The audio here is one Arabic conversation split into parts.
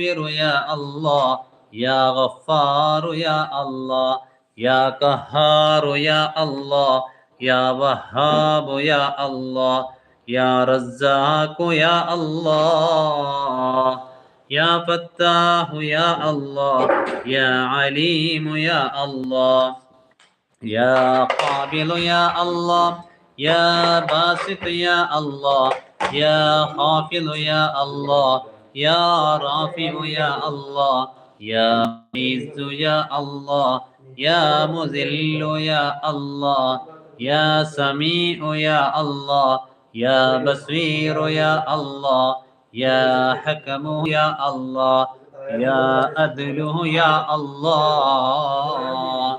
يا الله يا غفار يا الله يا قهار يا الله يا وهاب يا الله يا رزاق يا الله يا فتاح يا الله يا عليم يا الله يا قابل يا الله يا باسط يا الله يا خافض يا الله يا رافع يا الله يا معز يا الله يا مذل يا الله يا سميع يا الله يا بصير يا الله يا حكم يا الله يا عدل يا الله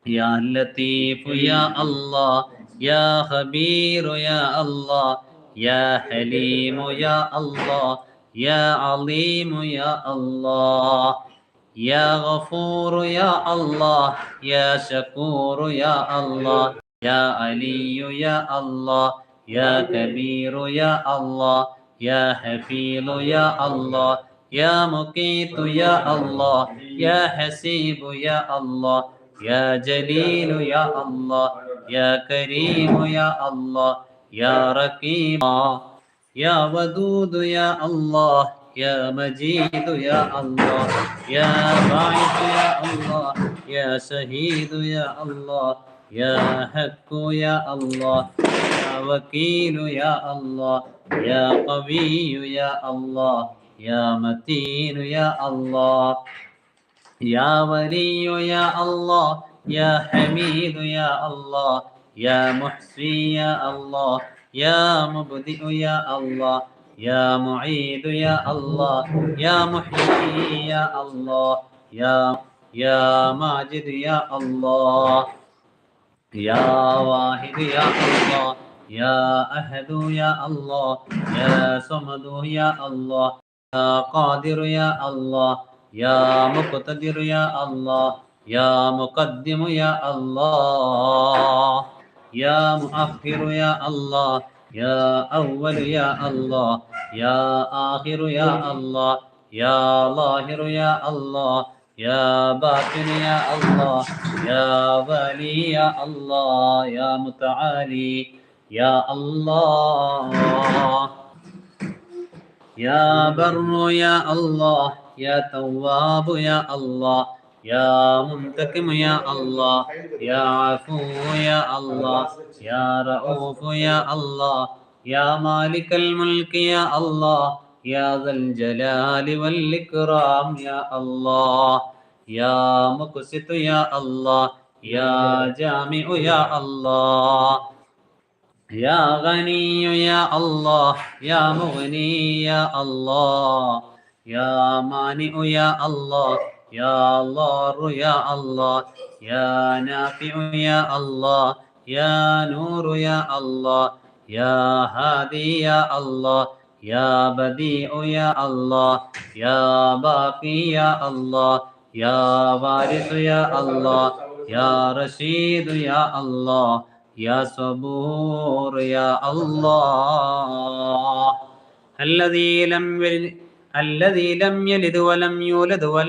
يا لطيف يا الله يا خبير يا الله يا حليم يا الله يا عليم يا الله يا غفور يا الله يا شكور يا الله يا علي يا الله يا كبير يا الله يا حفيظ يا الله يا مقيت يا الله يا حسيب يا الله يا جليل يا الله يا كريم يا الله يا رقيب يا ودود يا الله يا مجيد يا الله يا باعث يا الله يا شهيد يا الله يا حق يا الله يا وكيل يا الله يا قوي يا الله يا متين يا الله يا ولي يا الله يا حميد يا الله يا محصي يا الله يا مبدئ يا الله يا معيد يا الله يا محيي يا الله يا ماجد يا الله يا واحد يا الله يا أحد يا الله يا صمد يا الله يا قادر يا الله يا مقتدر يا الله يا مقدم يا الله يا مؤخر يا الله يا أول يا الله يا آخر يا الله يا ظاهر يا الله يا باطن يا الله يا والي يا الله يا متعالي يا الله يا بر يا الله يا تواب يا الله يا منتقم يا الله يا عفو يا الله يا رؤوف يا الله يا مالك الملك يا الله يا ذا الجلال والإكرام يا الله يا مقسط يا الله يا جامع يا الله يا غني يا الله يا مغني يا الله يا مانع يا الله يا ضار يا الله يا نافع يا الله يا نور يا الله يا هادي يا الله يا بديع يا الله يا باقي يا الله يا وارث يا الله يا رشيد يا الله يا صبور يا الله الذي لم يلد ولم يولد ولم